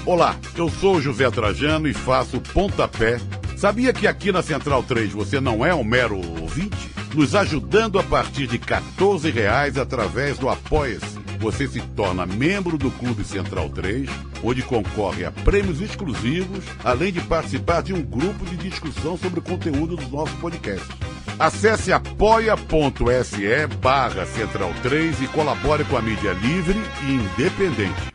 Olá, eu sou o José Trajano e faço Pontapé. Sabia que aqui na Central 3 você não é um mero ouvinte? Nos ajudando a partir de R$14 através do Apoia-se. Você se torna membro do Clube Central 3, onde concorre a prêmios exclusivos, além de participar de um grupo de discussão sobre o conteúdo dos nossos podcasts. Acesse apoia.se/Central 3 e colabore com a mídia livre e independente.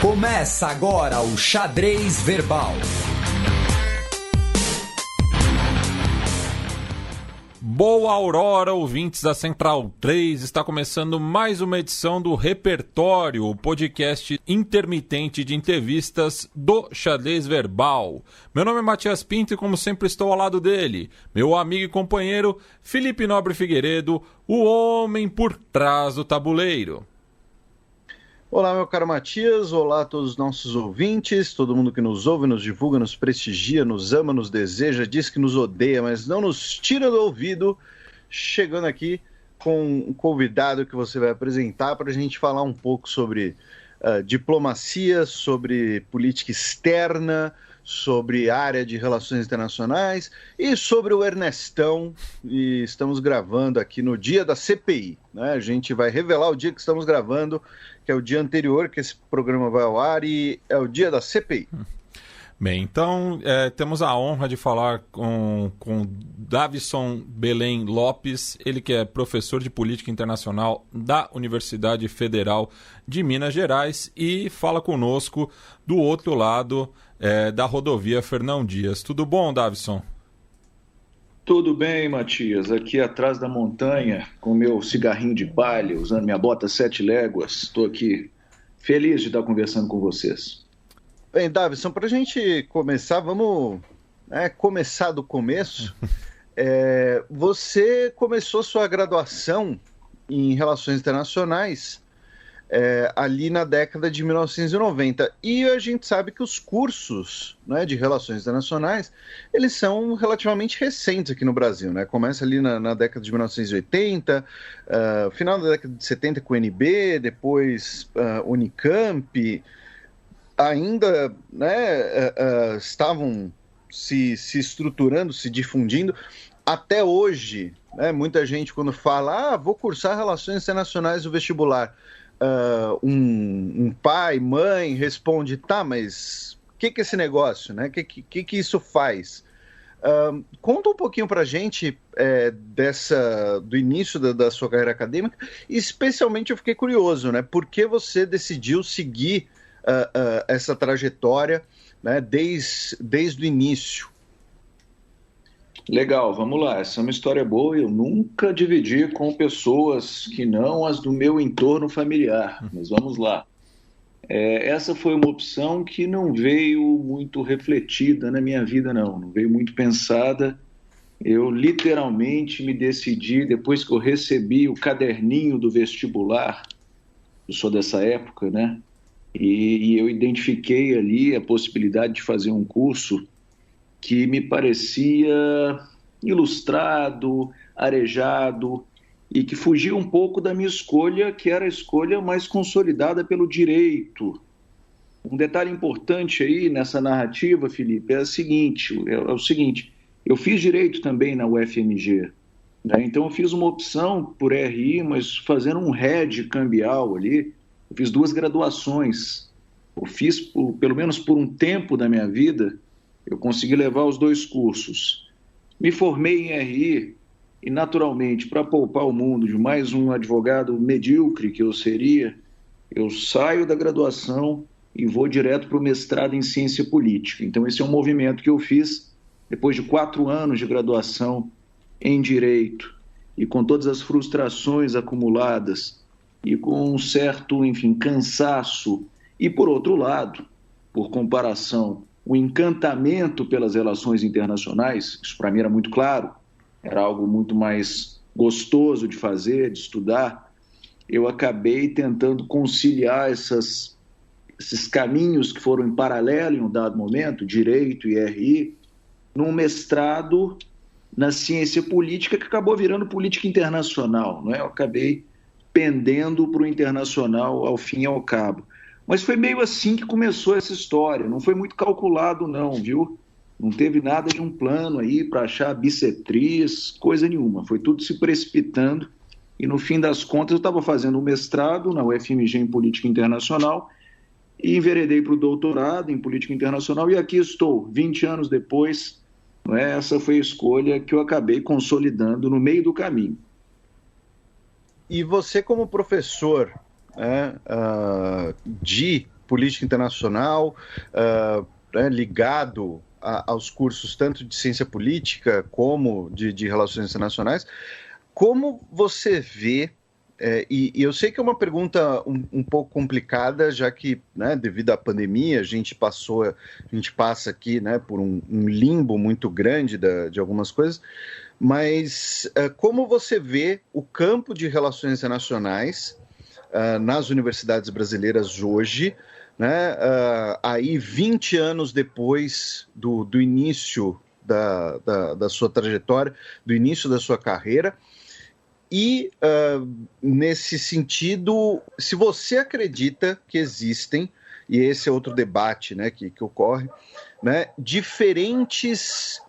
Começa agora o Xadrez Verbal. Boa aurora, ouvintes da Central 3. Está começando mais uma edição do Repertório, o podcast intermitente de entrevistas do Xadrez Verbal. Meu nome é Matias Pinto e, como sempre, estou ao lado dele, meu amigo e companheiro Felipe Nobre Figueiredo, o homem por trás do tabuleiro. Olá, meu caro Matias, olá a todos os nossos ouvintes, todo mundo que nos ouve, nos divulga, nos prestigia, nos ama, nos deseja, diz que nos odeia, mas não nos tira do ouvido, chegando aqui com um convidado que você vai apresentar para a gente falar um pouco sobre diplomacia, sobre política externa, sobre área de relações internacionais e sobre o Ernestão. E estamos gravando aqui no dia da CPI, né? A gente vai revelar o dia que estamos gravando, que é o dia anterior que esse programa vai ao ar, e é o dia da CPI. Bem, então temos a honra de falar com Davison Belém Lopes, ele que é professor de Política Internacional da Universidade Federal de Minas Gerais e fala conosco do outro lado da rodovia Fernão Dias. Tudo bom, Davison? Tudo bem, Matias. Aqui atrás da montanha, com meu cigarrinho de palha, usando minha bota 7 léguas. Estou aqui feliz de estar conversando com vocês. Bem, Davison, para a gente começar, vamos começar do começo. Você começou sua graduação em Relações Internacionais ali na década de 1990. E a gente sabe que os cursos, né, de Relações Internacionais, eles são relativamente recentes aqui no Brasil, né? Começa ali na década de 1980, final da década de 70 com o UNB, depois Unicamp, ainda, né, estavam se estruturando, se difundindo. Até hoje, né, muita gente quando fala, vou cursar Relações Internacionais no vestibular, um pai, mãe responde, tá, mas o que é esse negócio, né? O que isso faz? Conta um pouquinho pra gente do início da sua carreira acadêmica, e especialmente eu fiquei curioso, né? Por que você decidiu seguir essa trajetória, né, desde o início? Legal, vamos lá. Essa é uma história boa. Eu nunca dividi com pessoas que não as do meu entorno familiar, mas vamos lá. Essa foi uma opção que não veio muito refletida na minha vida, não veio muito pensada. Eu literalmente me decidi, depois que eu recebi o caderninho do vestibular, eu sou dessa época, né? E eu identifiquei ali a possibilidade de fazer um curso que me parecia ilustrado, arejado, e que fugia um pouco da minha escolha, que era a escolha mais consolidada pelo direito. Um detalhe importante aí nessa narrativa, Felipe, é o seguinte, eu fiz direito também na UFMG, né? Então eu fiz uma opção por RI, mas fazendo um hedge cambial ali. Eu fiz 2 graduações, eu fiz pelo menos por um tempo da minha vida, eu consegui levar os 2 cursos. Me formei em RI e, naturalmente, para poupar o mundo de mais um advogado medíocre que eu seria, eu saio da graduação e vou direto para o mestrado em ciência política. Então, esse é um movimento que eu fiz depois de 4 anos de graduação em direito e com todas as frustrações acumuladas e com um certo, cansaço. E, por outro lado, por comparação, o encantamento pelas relações internacionais, isso para mim era muito claro, era algo muito mais gostoso de fazer, de estudar. Eu acabei tentando conciliar esses caminhos que foram em paralelo em um dado momento, direito e RI, num mestrado na ciência política, que acabou virando política internacional, não é? Eu acabei pendendo para o internacional ao fim e ao cabo. Mas foi meio assim que começou essa história, não foi muito calculado não, viu? Não teve nada de um plano aí para achar bissetriz, coisa nenhuma, foi tudo se precipitando e no fim das contas eu estava fazendo um mestrado na UFMG em Política Internacional e enveredei para o doutorado em Política Internacional e aqui estou, 20 anos depois, não é? Essa foi a escolha que eu acabei consolidando no meio do caminho. E você como professor de Política Internacional, ligado aos cursos tanto de ciência política como de relações internacionais, como você vê, e eu sei que é uma pergunta um pouco complicada, já que, né, devido à pandemia, a gente passa aqui, né, por um limbo muito grande de algumas coisas, mas como você vê o campo de relações internacionais nas universidades brasileiras hoje, né, aí 20 anos depois do início da sua trajetória, do início da sua carreira, e nesse sentido, se você acredita que existem, e esse é outro debate, né, que ocorre, né, diferentes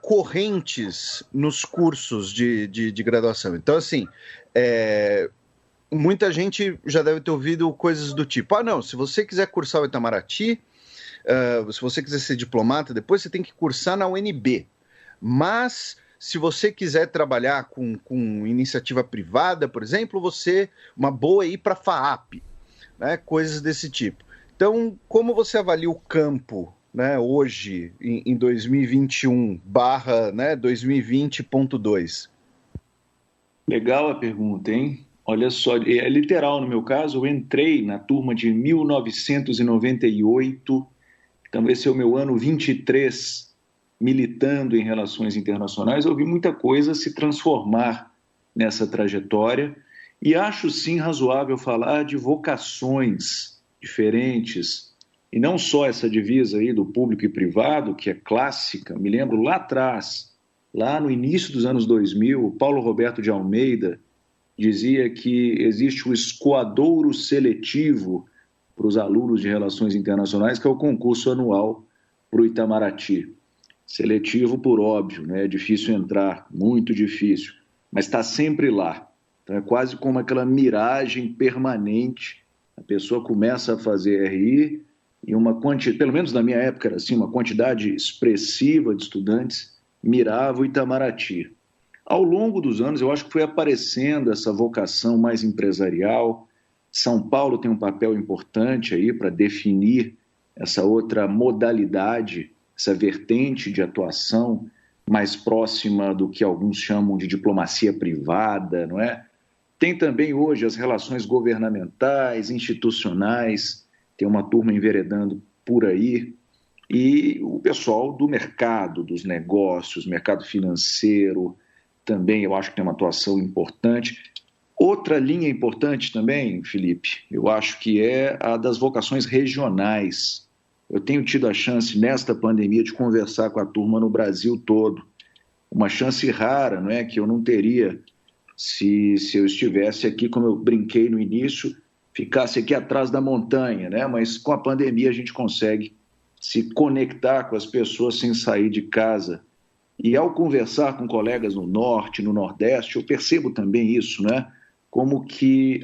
correntes nos cursos de graduação. Então, assim, muita gente já deve ter ouvido coisas do tipo, não, se você quiser cursar o Itamaraty, se você quiser ser diplomata, depois você tem que cursar na UNB. Mas, se você quiser trabalhar com iniciativa privada, por exemplo, uma boa é ir para a FAAP, né, coisas desse tipo. Então, como você avalia o campo, né, hoje, em 2021/2020.2? Legal a pergunta, hein? Olha só, é literal no meu caso, eu entrei na turma de 1998, então esse é o meu ano 23, militando em relações internacionais, eu vi muita coisa se transformar nessa trajetória e acho sim razoável falar de vocações diferentes, e não só essa divisa aí do público e privado, que é clássica, me lembro lá atrás, lá no início dos anos 2000, o Paulo Roberto de Almeida dizia que existe o escoadouro seletivo para os alunos de Relações Internacionais, que é o concurso anual para o Itamaraty. Seletivo por óbvio, né? É difícil entrar, muito difícil, mas está sempre lá. Então é quase como aquela miragem permanente. A pessoa começa a fazer RI e pelo menos na minha época era assim, uma quantidade expressiva de estudantes mirava o Itamaraty. Ao longo dos anos, eu acho que foi aparecendo essa vocação mais empresarial. São Paulo tem um papel importante aí para definir essa outra modalidade, essa vertente de atuação mais próxima do que alguns chamam de diplomacia privada, não é? Tem também hoje as relações governamentais, institucionais, tem uma turma enveredando por aí, e o pessoal do mercado, dos negócios, mercado financeiro, também eu acho que tem uma atuação importante. Outra linha importante também, Felipe, eu acho que é a das vocações regionais. Eu tenho tido a chance, nesta pandemia, de conversar com a turma no Brasil todo. Uma chance rara, não é? Que eu não teria se eu estivesse aqui, como eu brinquei no início, ficasse aqui atrás da montanha, né? Mas com a pandemia a gente consegue se conectar com as pessoas sem sair de casa. E ao conversar com colegas no Norte, no Nordeste, eu percebo também isso, né? Como que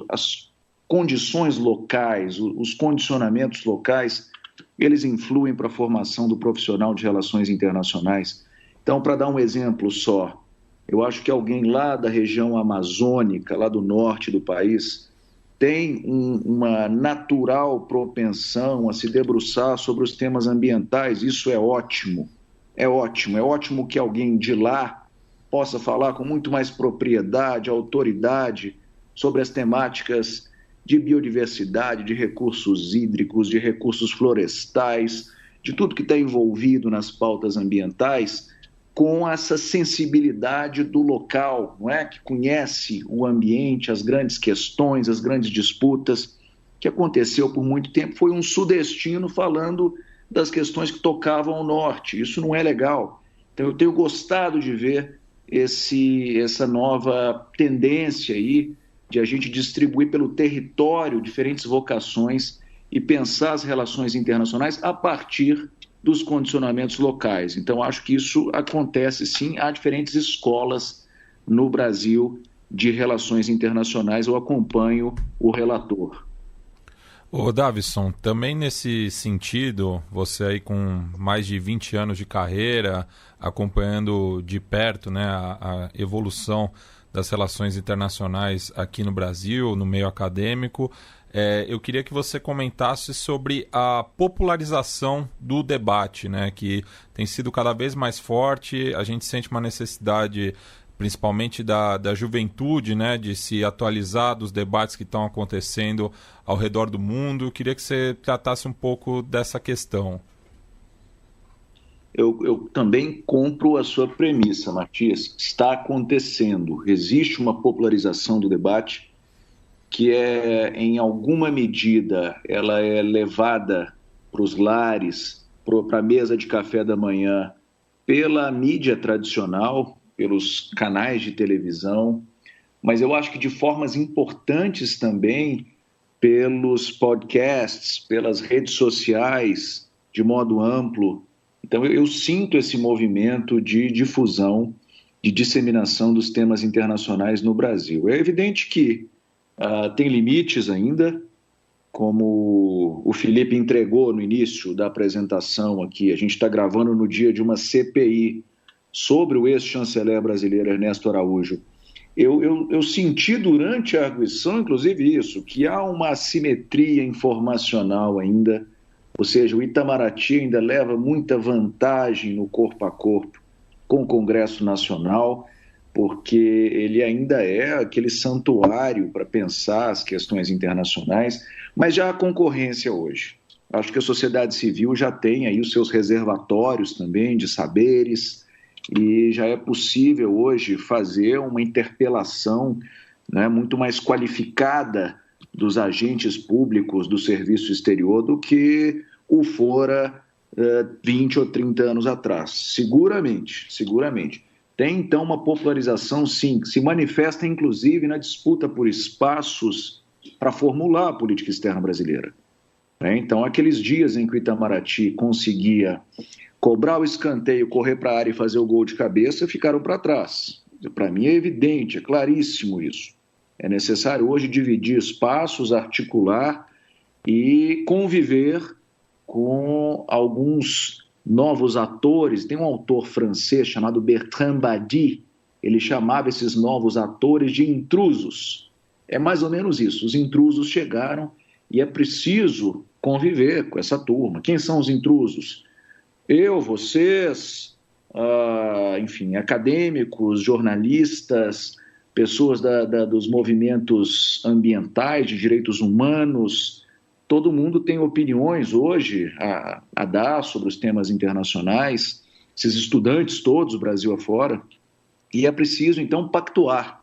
as condições locais, os condicionamentos locais, eles influem para a formação do profissional de relações internacionais. Então, para dar um exemplo só, eu acho que alguém lá da região amazônica, lá do norte do país, tem uma natural propensão a se debruçar sobre os temas ambientais. Isso é ótimo. É ótimo que alguém de lá possa falar com muito mais propriedade, autoridade sobre as temáticas de biodiversidade, de recursos hídricos, de recursos florestais, de tudo que está envolvido nas pautas ambientais, com essa sensibilidade do local, não é? Que conhece o ambiente, as grandes questões, as grandes disputas. Que aconteceu por muito tempo foi um sudestino falando das questões que tocavam ao norte. Isso não é legal. Então, eu tenho gostado de ver essa nova tendência aí de a gente distribuir pelo território diferentes vocações e pensar as relações internacionais a partir dos condicionamentos locais. Então, acho que isso acontece, sim. Há diferentes escolas no Brasil de relações internacionais. Eu acompanho o relator. Ô Davison, também nesse sentido, você aí com mais de 20 anos de carreira, acompanhando de perto, né, a evolução das relações internacionais aqui no Brasil, no meio acadêmico, eu queria que você comentasse sobre a popularização do debate, né, que tem sido cada vez mais forte. A gente sente uma necessidade, principalmente da juventude, né, de se atualizar dos debates que estão acontecendo ao redor do mundo. Eu queria que você tratasse um pouco dessa questão. Eu também compro a sua premissa, Matias. Está acontecendo. Existe uma popularização do debate que em alguma medida, ela é levada para os lares, para a mesa de café da manhã, pela mídia tradicional, pelos canais de televisão, mas eu acho que de formas importantes também pelos podcasts, pelas redes sociais, de modo amplo. Então, eu sinto esse movimento de difusão, de disseminação dos temas internacionais no Brasil. É evidente que tem limites ainda, como o Felipe entregou no início da apresentação aqui. A gente está gravando no dia de uma CPI sobre o ex-chanceler brasileiro Ernesto Araújo. Eu senti durante a arguição, inclusive isso, que há uma assimetria informacional ainda, ou seja, o Itamaraty ainda leva muita vantagem no corpo a corpo com o Congresso Nacional, porque ele ainda é aquele santuário para pensar as questões internacionais, mas já há concorrência hoje. Acho que a sociedade civil já tem aí os seus reservatórios também de saberes, e já é possível hoje fazer uma interpelação, né, muito mais qualificada dos agentes públicos do serviço exterior do que o fora 20 ou 30 anos atrás. Seguramente. Tem, então, uma popularização, sim, que se manifesta, inclusive, na disputa por espaços para formular a política externa brasileira. Então, aqueles dias em que o Itamaraty conseguia cobrar o escanteio, correr para a área e fazer o gol de cabeça, ficaram para trás. Para mim é evidente, é claríssimo isso. É necessário hoje dividir espaços, articular e conviver com alguns novos atores. Tem um autor francês chamado Bertrand Badi, ele chamava esses novos atores de intrusos. É mais ou menos isso, os intrusos chegaram e é preciso conviver com essa turma. Quem são os intrusos? Eu, vocês, enfim, acadêmicos, jornalistas, pessoas dos movimentos ambientais, de direitos humanos. Todo mundo tem opiniões hoje a dar sobre os temas internacionais, esses estudantes todos, Brasil afora, e é preciso, então, pactuar.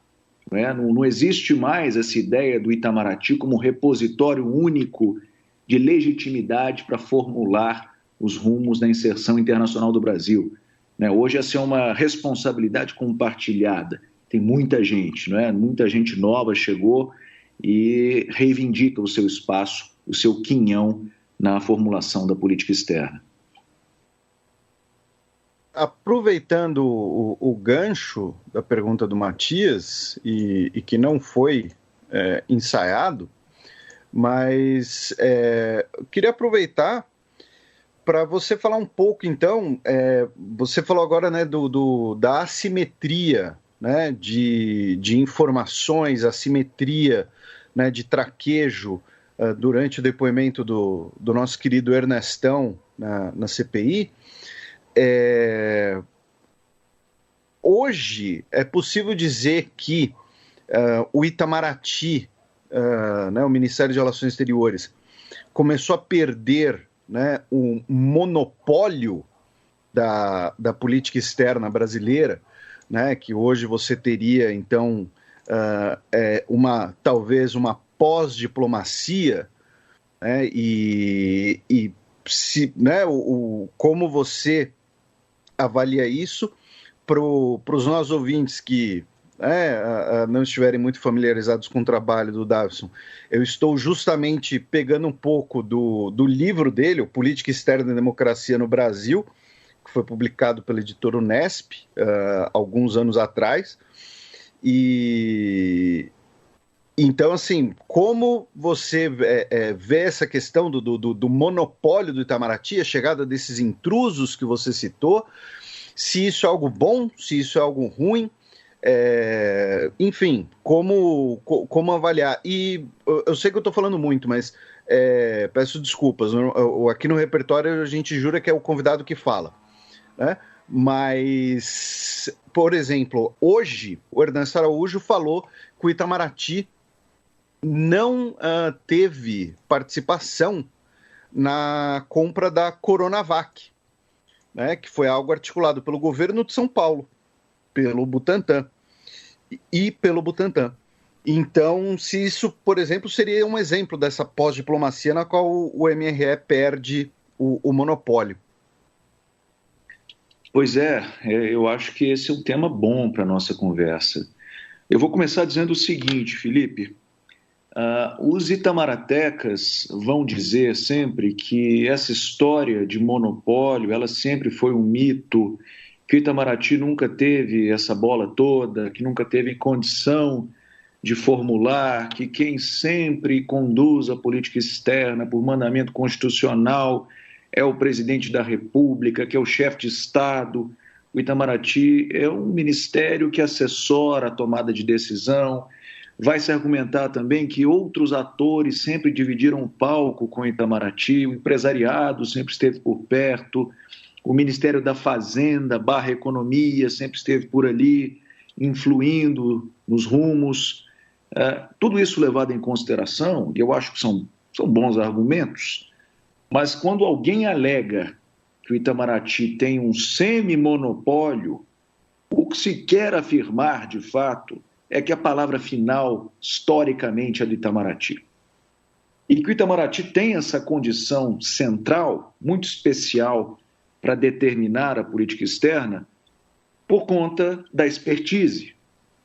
Não existe mais essa ideia do Itamaraty como repositório único de legitimidade para formular os rumos da inserção internacional do Brasil. Hoje essa é uma responsabilidade compartilhada. Tem muita gente, muita gente nova chegou e reivindica o seu espaço, o seu quinhão na formulação da política externa. Aproveitando o gancho da pergunta do Matias, e que não foi ensaiado, mas eu queria aproveitar para você falar um pouco, então, você falou agora, né, da assimetria, né, de informações, assimetria, né, de traquejo durante o depoimento do nosso querido Ernestão na CPI. Hoje é possível dizer que o Itamaraty, né, o Ministério de Relações Exteriores, começou a perder, né, um monopólio da política externa brasileira, né, que hoje você teria, então, talvez uma pós-diplomacia, né, e se, né, como você avalia isso? Para os nossos ouvintes que não estiverem muito familiarizados com o trabalho do Davidson, eu estou justamente pegando um pouco do livro dele, o Política Externa e Democracia no Brasil, que foi publicado pela editora Unesp alguns anos atrás. E então, assim, como você vê essa questão do monopólio do Itamaraty, a chegada desses intrusos que você citou, se isso é algo bom, se isso é algo ruim, enfim, como avaliar? E eu sei que eu estou falando muito, mas peço desculpas, aqui no repertório a gente jura que é o convidado que fala, né? Mas, por exemplo, hoje o Ernesto Araújo falou que o Itamaraty não teve participação na compra da Coronavac, né, que foi algo articulado pelo governo de São Paulo, pelo Butantan e pelo Butantan. Então, se isso, por exemplo, seria um exemplo dessa pós-diplomacia na qual o MRE perde o monopólio. Pois eu acho que esse é um tema bom para a nossa conversa. Eu vou começar dizendo o seguinte, Felipe. Os itamaractecas vão dizer sempre que essa história de monopólio, ela sempre foi um mito, que o Itamaraty nunca teve essa bola toda, que nunca teve condição de formular, que quem sempre conduz a política externa por mandamento constitucional é o presidente da República, que é o chefe de Estado. O Itamaraty é um ministério que assessora a tomada de decisão. Vai se argumentar também que outros atores sempre dividiram o palco com o Itamaraty, o empresariado sempre esteve por perto, o Ministério da Fazenda / Economia sempre esteve por ali, influindo nos rumos. Tudo isso levado em consideração, e eu acho que são bons argumentos, mas quando alguém alega que o Itamaraty tem um semi-monopólio, o que se quer afirmar, de fato, é que a palavra final, historicamente, é do Itamaraty. E que o Itamaraty tem essa condição central, muito especial, para determinar a política externa, por conta da expertise,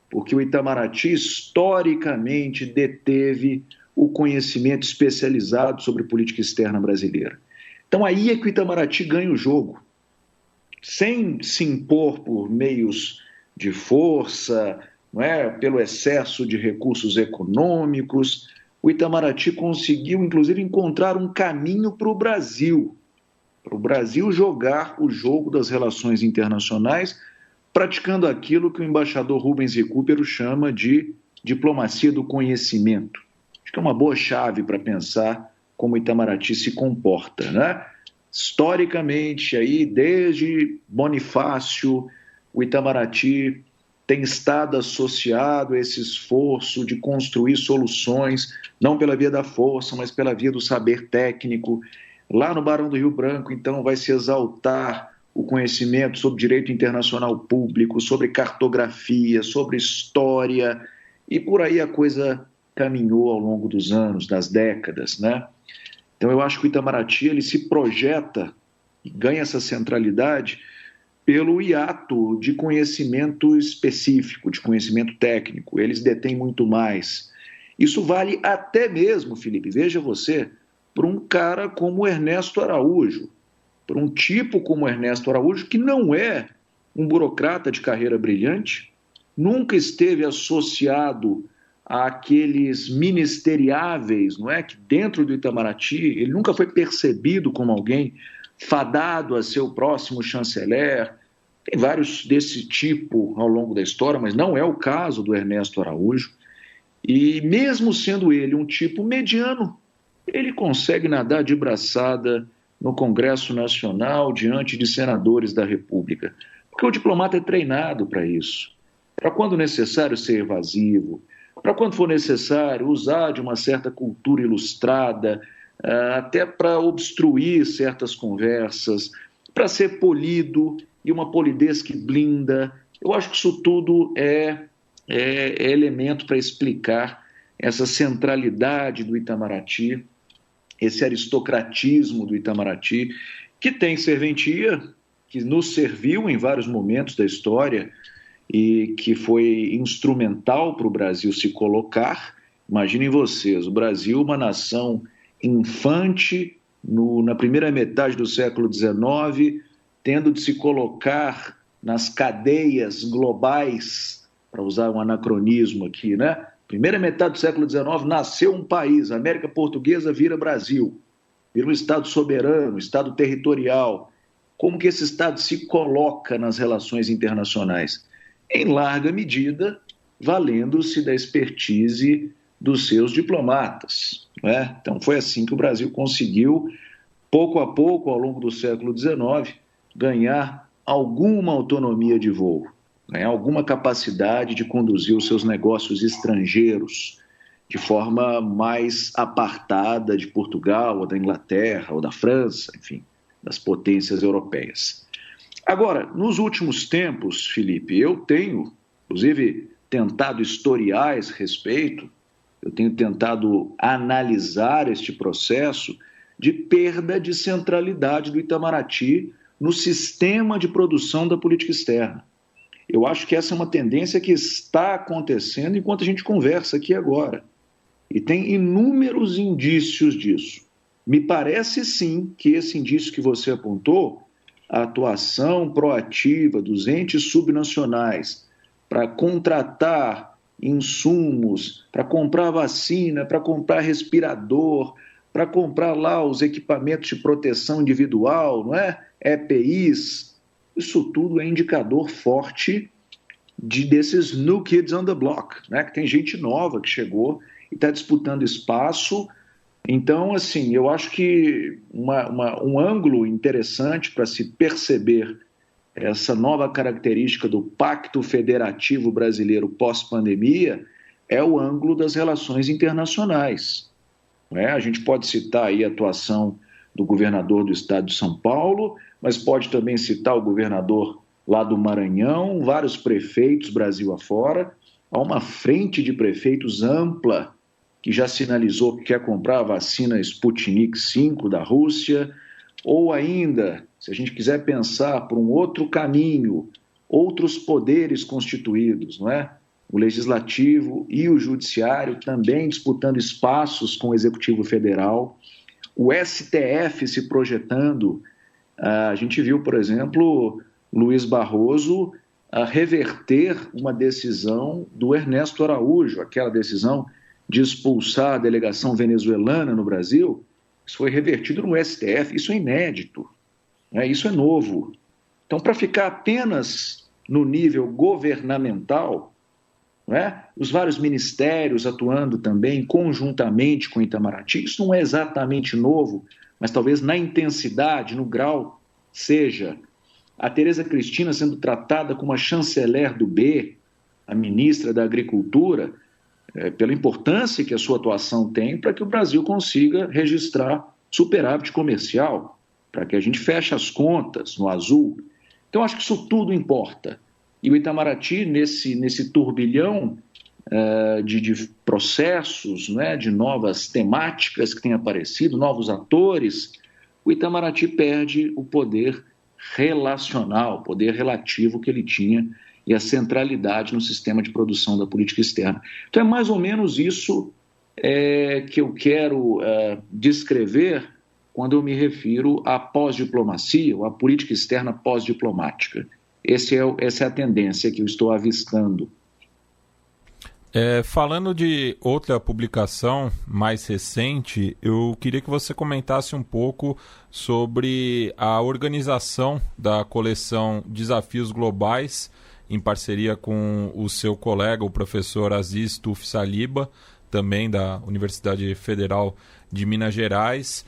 porque o Itamaraty, historicamente, deteve o conhecimento especializado sobre política externa brasileira. Então, aí é que o Itamaraty ganha o jogo, sem se impor por meios de força, não é? Pelo excesso de recursos econômicos. O Itamaraty conseguiu, inclusive, encontrar um caminho para o Brasil jogar o jogo das relações internacionais, praticando aquilo que o embaixador Rubens Recupero chama de diplomacia do conhecimento. Acho que é uma boa chave para pensar como o Itamaraty se comporta, né? Historicamente, aí, desde Bonifácio, o Itamaraty tem estado associado a esse esforço de construir soluções, não pela via da força, mas pela via do saber técnico. Lá no Barão do Rio Branco, então, vai se exaltar o conhecimento sobre direito internacional público, sobre cartografia, sobre história, e por aí a coisa caminhou ao longo dos anos, das décadas, né? Então, eu acho que o Itamaraty ele se projeta e ganha essa centralidade pelo hiato de conhecimento específico, de conhecimento técnico. Eles detêm muito mais. Isso vale até mesmo, Felipe, veja você, para um cara como Ernesto Araújo, para um tipo como Ernesto Araújo, que não é um burocrata de carreira brilhante, nunca esteve associado àqueles ministeriáveis, não é? Que dentro do Itamaraty, ele nunca foi percebido como alguém fadado a ser o próximo chanceler. Tem vários desse tipo ao longo da história, mas não é o caso do Ernesto Araújo. E mesmo sendo ele um tipo mediano, ele consegue nadar de braçada no Congresso Nacional diante de senadores da República. Porque o diplomata é treinado para isso. Para quando necessário ser evasivo, para quando for necessário usar de uma certa cultura ilustrada, até para obstruir certas conversas, para ser polido e uma polidez que blinda. Eu acho que isso tudo é elemento para explicar essa centralidade do Itamaraty, esse aristocratismo do Itamaraty, que tem serventia que nos serviu em vários momentos da história e que foi instrumental para o Brasil se colocar. Imaginem vocês, o Brasil, uma nação infante na primeira metade do século XIX, tendo de se colocar nas cadeias globais, para usar um anacronismo aqui, né? Primeira metade do século XIX, nasceu um país, a América Portuguesa vira Brasil, vira um Estado soberano, um Estado territorial. Como que esse Estado se coloca nas relações internacionais? Em larga medida, valendo-se da expertise dos seus diplomatas, né? Então, foi assim que o Brasil conseguiu, pouco a pouco, ao longo do século XIX, ganhar alguma autonomia de voo, ganhar alguma capacidade de conduzir os seus negócios estrangeiros de forma mais apartada de Portugal, ou da Inglaterra, ou da França, enfim, das potências europeias. Agora, nos últimos tempos, Felipe, eu tenho, inclusive, tentado historiar esse respeito, eu tenho tentado analisar este processo de perda de centralidade do Itamaraty no sistema de produção da política externa. Eu acho que essa é uma tendência que está acontecendo enquanto a gente conversa aqui agora. E tem inúmeros indícios disso. Me parece, sim, que esse indício que você apontou, a atuação proativa dos entes subnacionais para contratar insumos, para comprar vacina, para comprar respirador, para comprar lá os equipamentos de proteção individual, não é? EPIs, isso tudo é indicador forte desses new kids on the block, né? Que tem gente nova que chegou e está disputando espaço. Então, assim, eu acho que um ângulo interessante para se perceber essa nova característica do Pacto Federativo Brasileiro pós-pandemia é o ângulo das relações internacionais. A gente pode citar aí a atuação do governador do estado de São Paulo, mas pode também citar o governador lá do Maranhão, vários prefeitos Brasil afora. Há uma frente de prefeitos ampla que já sinalizou que quer comprar a vacina Sputnik V da Rússia, ou ainda, se a gente quiser pensar por um outro caminho, outros poderes constituídos, não é? O Legislativo e o Judiciário também disputando espaços com o Executivo Federal, o STF se projetando. A gente viu, por exemplo, Luiz Barroso reverter uma decisão do Ernesto Araújo, aquela decisão de expulsar a delegação venezuelana no Brasil. Isso foi revertido no STF, isso é inédito, né? Isso é novo. Então, para ficar apenas no nível governamental, né, os vários ministérios atuando também conjuntamente com o Itamaraty, isso não é exatamente novo, mas talvez na intensidade, no grau, seja. A Tereza Cristina sendo tratada como a chanceler do B, a ministra da Agricultura, pela importância que a sua atuação tem para que o Brasil consiga registrar superávit comercial, para que a gente feche as contas no azul. Então, acho que isso tudo importa. E o Itamaraty, nesse turbilhão de processos, né, de novas temáticas que têm aparecido, novos atores, o Itamaraty perde o poder relacional, o poder relativo que ele tinha e a centralidade no sistema de produção da política externa. Então, é mais ou menos isso que eu quero descrever quando eu me refiro à pós-diplomacia, ou à política externa pós-diplomática. Essa é a tendência que eu estou avistando. Falando de outra publicação mais recente, eu queria que você comentasse um pouco sobre a organização da coleção Desafios Globais, em parceria com o seu colega, o professor Aziz Tuf Saliba, também da Universidade Federal de Minas Gerais,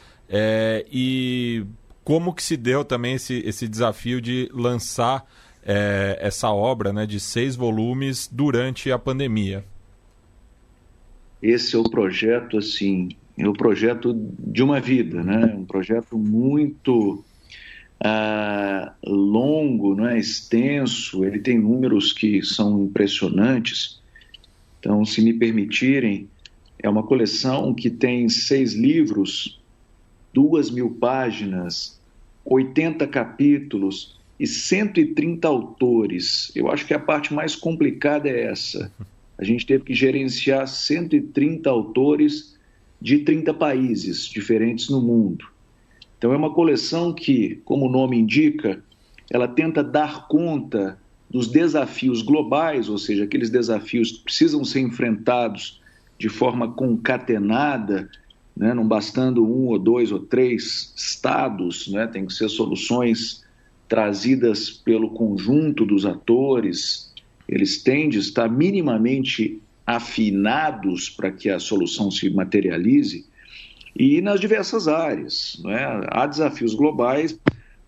e como que se deu também esse desafio de lançar essa obra, né, de 6 volumes durante a pandemia. Esse é o projeto, assim, é o projeto de uma vida, né? Um projeto muito longo, não é? Extenso, ele tem números que são impressionantes. Então, se me permitirem, é uma coleção que tem 6 livros, 2.000 páginas, 80 capítulos e 130 autores. Eu acho que a parte mais complicada é essa. A gente teve que gerenciar 130 autores de 30 países diferentes no mundo. Então é uma coleção que, como o nome indica, ela tenta dar conta dos desafios globais, ou seja, aqueles desafios que precisam ser enfrentados de forma concatenada, né? Não bastando 1 ou 2 ou 3 estados, né? Tem que ser soluções trazidas pelo conjunto dos atores, eles têm de estar minimamente afinados para que a solução se materialize, e nas diversas áreas, né? Há desafios globais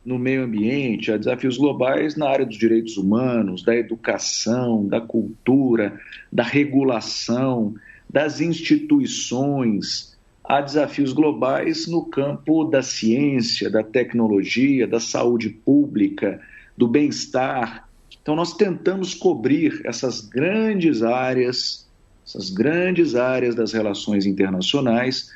no meio ambiente, há desafios globais na área dos direitos humanos, da educação, da cultura, da regulação, das instituições, há desafios globais no campo da ciência, da tecnologia, da saúde pública, do bem-estar. Então nós tentamos cobrir essas grandes áreas das relações internacionais,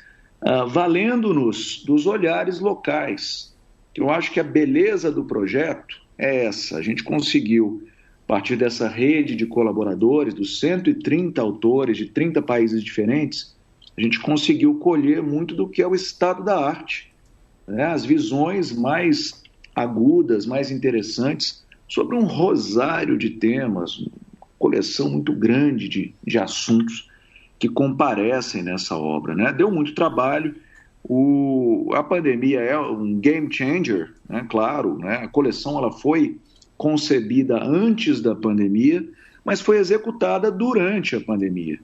valendo-nos dos olhares locais. Eu acho que a beleza do projeto é essa. A gente conseguiu, a partir dessa rede de colaboradores, dos 130 autores de 30 países diferentes, a gente conseguiu colher muito do que é o estado da arte, né? As visões mais agudas, mais interessantes, sobre um rosário de temas, uma coleção muito grande de assuntos que comparecem nessa obra, né? Deu muito trabalho. A pandemia é um game changer, né? Claro, né? A coleção ela foi concebida antes da pandemia, mas foi executada durante a pandemia.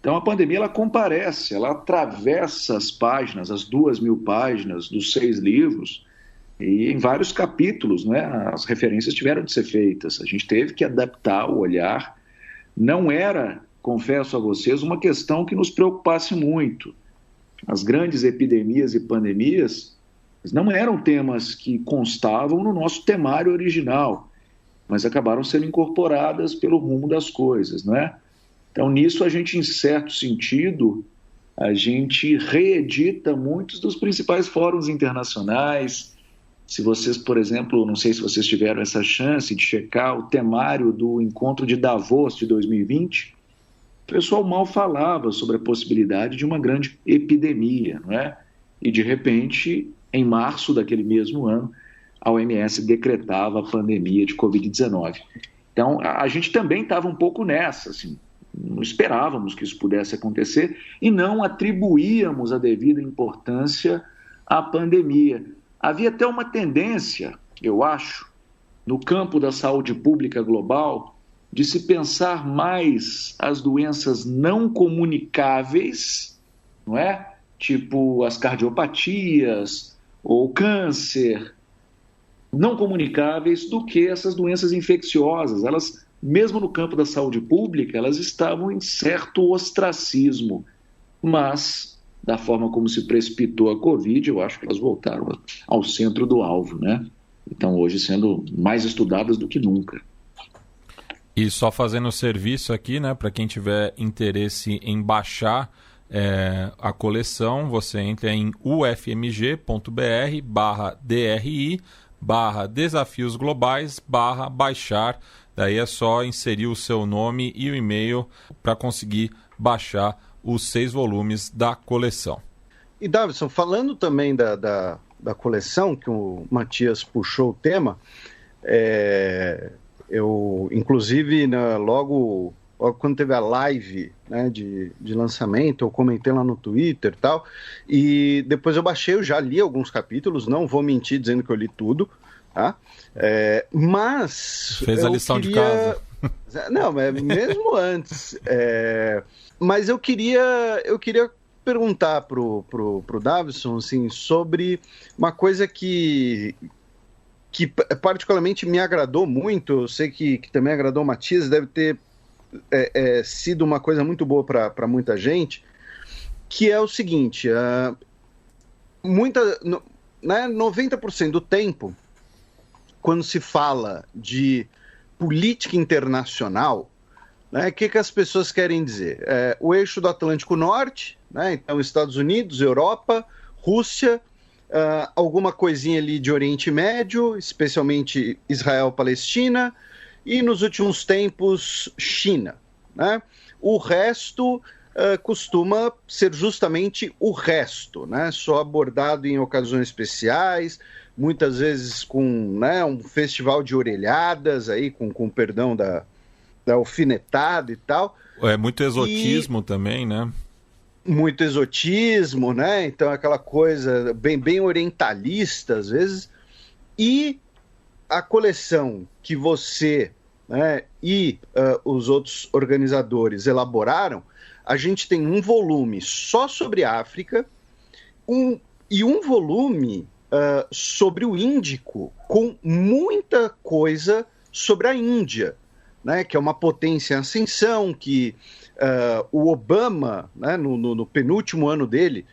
Então a pandemia ela comparece, ela atravessa as páginas, as 2.000 páginas dos 6 livros, e em vários capítulos, né? As referências tiveram de ser feitas, a gente teve que adaptar o olhar. Não era, confesso a vocês, uma questão que nos preocupasse muito. As grandes epidemias e pandemias não eram temas que constavam no nosso temário original, mas acabaram sendo incorporadas pelo rumo das coisas, não é? Então, nisso, a gente, em certo sentido, a gente reedita muitos dos principais fóruns internacionais. Se vocês, por exemplo, não sei se vocês tiveram essa chance de checar o temário do encontro de Davos de 2020, o pessoal mal falava sobre a possibilidade de uma grande epidemia, não é? E, de repente, em março daquele mesmo ano, a OMS decretava a pandemia de Covid-19. Então, a gente também estava um pouco nessa, assim, não esperávamos que isso pudesse acontecer e não atribuíamos a devida importância à pandemia. Havia até uma tendência, eu acho, no campo da saúde pública global, de se pensar mais as doenças não comunicáveis, não é? Tipo as cardiopatias ou câncer, não comunicáveis, do que essas doenças infecciosas. Elas, mesmo no campo da saúde pública, elas estavam em certo ostracismo, mas da forma como se precipitou a Covid, eu acho que elas voltaram ao centro do alvo, né? Então hoje sendo mais estudadas do que nunca. E só fazendo o serviço aqui, né, para quem tiver interesse em baixar a coleção, você entra em ufmg.br/DRI/desafios globais/baixar. Daí é só inserir o seu nome e o e-mail para conseguir baixar os 6 volumes da coleção. E, Davidson, falando também da coleção, que o Matias puxou o tema, eu, inclusive, logo quando teve a live, né, de lançamento, eu comentei lá no Twitter e tal, e depois eu baixei, eu já li alguns capítulos, não vou mentir dizendo que eu li tudo, tá? Mas... Fez a lição de casa. Não, mesmo antes. Mas eu queria perguntar pro Davidson, assim, sobre uma coisa que particularmente me agradou muito. Eu sei que também agradou o Matias, deve ter sido uma coisa muito boa para muita gente, que é o seguinte, 90% do tempo, quando se fala de política internacional, né, o que as pessoas querem dizer? O eixo do Atlântico Norte, né, então Estados Unidos, Europa, Rússia, alguma coisinha ali de Oriente Médio, especialmente Israel-Palestina, e nos últimos tempos, China, né? O resto costuma ser justamente o resto, né? Só abordado em ocasiões especiais, muitas vezes com, né, um festival de orelhadas, aí, com perdão da alfinetada e tal. É muito exotismo também, né? Muito exotismo, né? Então aquela coisa bem orientalista às vezes. E a coleção que você, né, e os outros organizadores elaboraram, a gente tem um volume só sobre a África e um volume sobre o Índico, com muita coisa sobre a Índia, né, que é uma potência em ascensão, que o Obama, né, no penúltimo ano dele,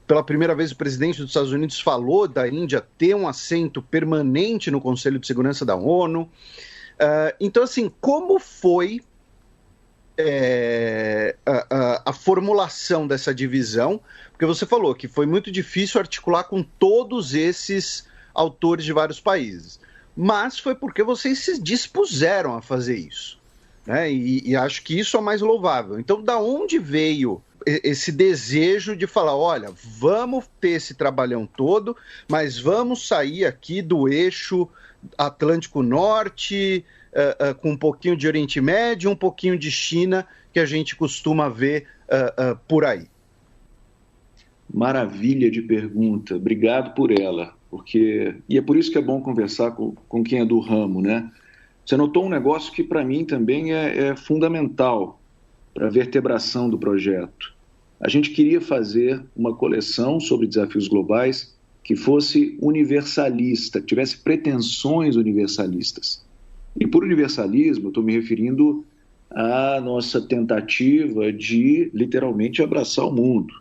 pela primeira vez o presidente dos Estados Unidos falou da Índia ter um assento permanente no Conselho de Segurança da ONU. Então, assim, como foi a formulação dessa divisão? Porque você falou que foi muito difícil articular com todos esses autores de vários países, mas foi porque vocês se dispuseram a fazer isso, né? E acho que isso é o mais louvável. Então, da onde veio esse desejo de falar, olha, vamos ter esse trabalhão todo, mas vamos sair aqui do eixo Atlântico Norte, com um pouquinho de Oriente Médio, um pouquinho de China, que a gente costuma ver por aí? Maravilha de pergunta, obrigado por ela, e é por isso que é bom conversar com quem é do ramo, né? Você notou um negócio que para mim também é fundamental para a vertebração do projeto. A gente queria fazer uma coleção sobre desafios globais que fosse universalista, que tivesse pretensões universalistas. E por universalismo, eu estou me referindo à nossa tentativa de, literalmente, abraçar o mundo,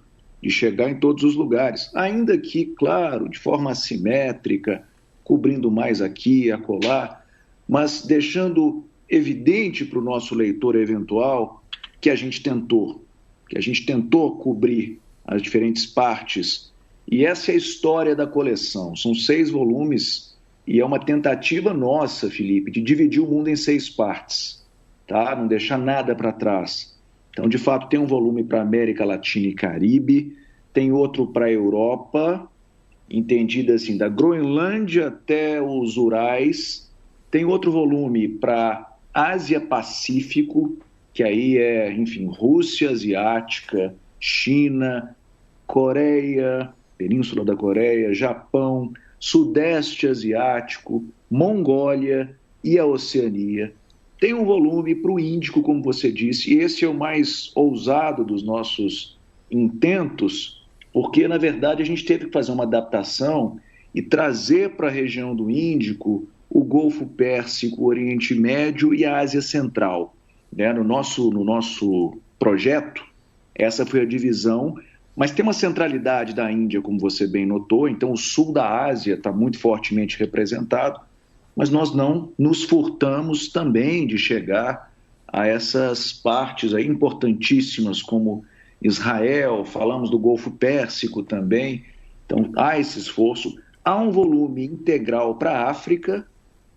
de chegar em todos os lugares, ainda que, claro, de forma assimétrica, cobrindo mais aqui e acolá, mas deixando evidente para o nosso leitor eventual que a gente tentou cobrir as diferentes partes. E essa é a história da coleção. São 6 volumes e é uma tentativa nossa, Felipe, de dividir o mundo em 6 partes, tá? Não deixar nada para trás. Então, de fato, tem um volume para a América Latina e Caribe, tem outro para a Europa, entendida assim, da Groenlândia até os Urais, tem outro volume para Ásia-Pacífico, que aí é, enfim, Rússia Asiática, China, Coreia, Península da Coreia, Japão, Sudeste Asiático, Mongólia e a Oceania. Tem um volume para o Índico, como você disse, e esse é o mais ousado dos nossos intentos, porque, na verdade, a gente teve que fazer uma adaptação e trazer para a região do Índico o Golfo Pérsico, o Oriente Médio e a Ásia Central. Né? No nosso projeto, essa foi a divisão, mas tem uma centralidade da Índia, como você bem notou, então o sul da Ásia está muito fortemente representado, mas nós não nos furtamos também de chegar a essas partes aí importantíssimas, como Israel, falamos do Golfo Pérsico também, então há esse esforço. Há um volume integral para a África,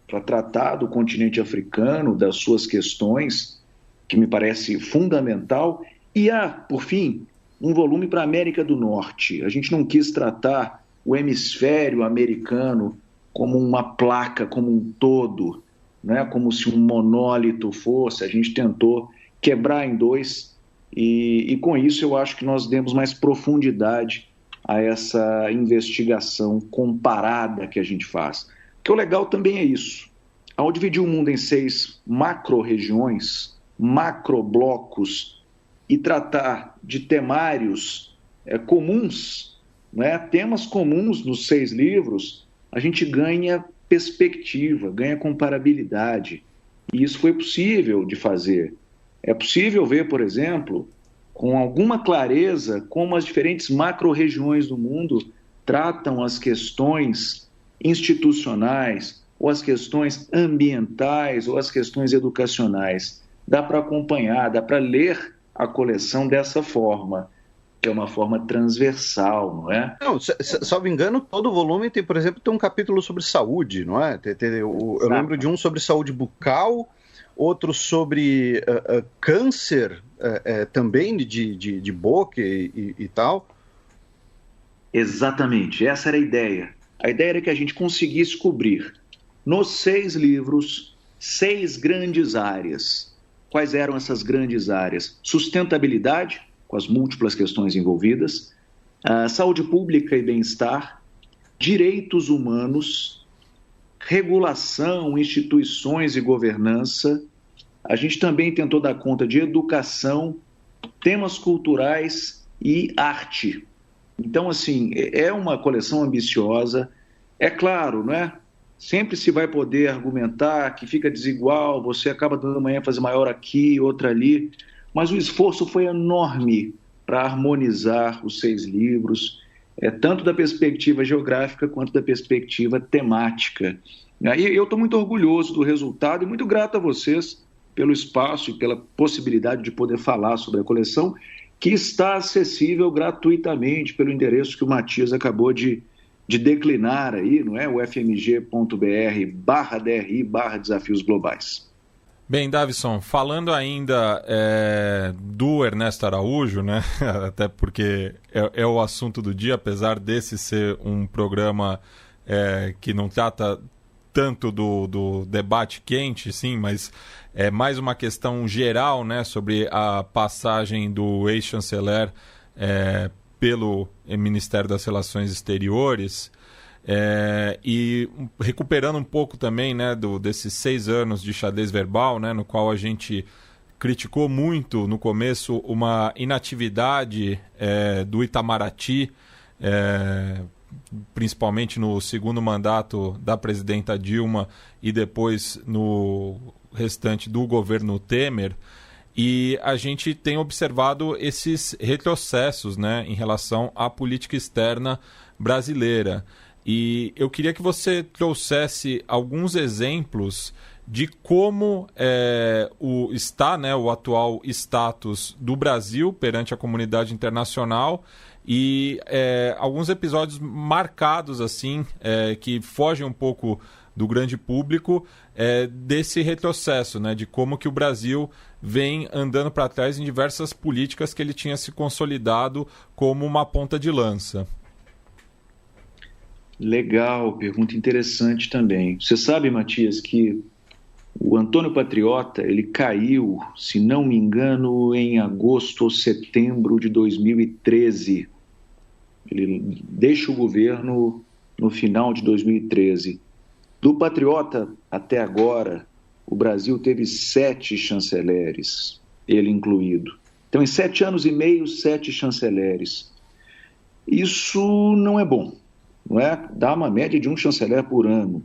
para tratar do continente africano, das suas questões, que me parece fundamental, e há, por fim, um volume para a América do Norte. A gente não quis tratar o hemisfério americano como uma placa, como um todo, né? Como se um monólito fosse. A gente tentou quebrar em 2 e com isso eu acho que nós demos mais profundidade a essa investigação comparada que a gente faz. Porque o legal também é isso. Ao dividir o mundo em 6 macro-regiões, macro-blocos, e tratar de temários comuns, né? Temas comuns nos 6 livros, a gente ganha perspectiva, ganha comparabilidade. E isso foi possível de fazer. É possível ver, por exemplo, com alguma clareza, como as diferentes macro-regiões do mundo tratam as questões institucionais, ou as questões ambientais, ou as questões educacionais. Dá para acompanhar, dá para ler a coleção dessa forma. é uma forma transversal, não é? Não, salvo engano, todo o volume tem, por exemplo, tem um capítulo sobre saúde, não é? Eu lembro de um sobre saúde bucal, outro sobre câncer também de boca e tal. Exatamente, essa era a ideia. A ideia era que a gente conseguisse cobrir nos 6 livros 6 grandes áreas. Quais eram essas grandes áreas? Sustentabilidade, com as múltiplas questões envolvidas, saúde pública e bem-estar, direitos humanos, regulação, instituições e governança. A gente também tentou dar conta de educação, temas culturais e arte. Então, assim, é uma coleção ambiciosa. É claro, não é? Sempre se vai poder argumentar que fica desigual, você acaba dando uma ênfase maior aqui, outra ali, mas o esforço foi enorme para harmonizar os 6 livros, tanto da perspectiva geográfica quanto da perspectiva temática. E eu estou muito orgulhoso do resultado e muito grato a vocês pelo espaço e pela possibilidade de poder falar sobre a coleção, que está acessível gratuitamente pelo endereço que o Matias acabou de declinar aí, não é? O fmg.br/DRI/Desafios Globais. Bem, Davison, falando ainda do Ernesto Araújo, né? Até porque é o assunto do dia, apesar desse ser um programa que não trata tanto do debate quente, sim, mas é mais uma questão geral, né, sobre a passagem do ex-chanceler pelo Ministério das Relações Exteriores. E recuperando um pouco também, né, desses 6 anos de xadrez verbal, né, no qual a gente criticou muito no começo uma inatividade do Itamaraty, principalmente no segundo mandato da presidenta Dilma e depois no restante do governo Temer. E a gente tem observado esses retrocessos, né, em relação à política externa brasileira. E eu queria que você trouxesse alguns exemplos de como está, né, o atual status do Brasil perante a comunidade internacional e alguns episódios marcados assim, que fogem um pouco do grande público, desse retrocesso, né, de como que o Brasil vem andando para trás em diversas políticas que ele tinha se consolidado como uma ponta de lança. Legal, pergunta interessante também. Você sabe, Matias, que o Antônio Patriota, ele caiu, se não me engano, em agosto ou setembro de 2013. Ele deixa o governo no final de 2013. Do Patriota até agora, o Brasil teve 7 chanceleres, ele incluído. Então, em 7 anos e meio, 7 chanceleres. Isso não é bom, não é? Dá uma média de um chanceler por ano.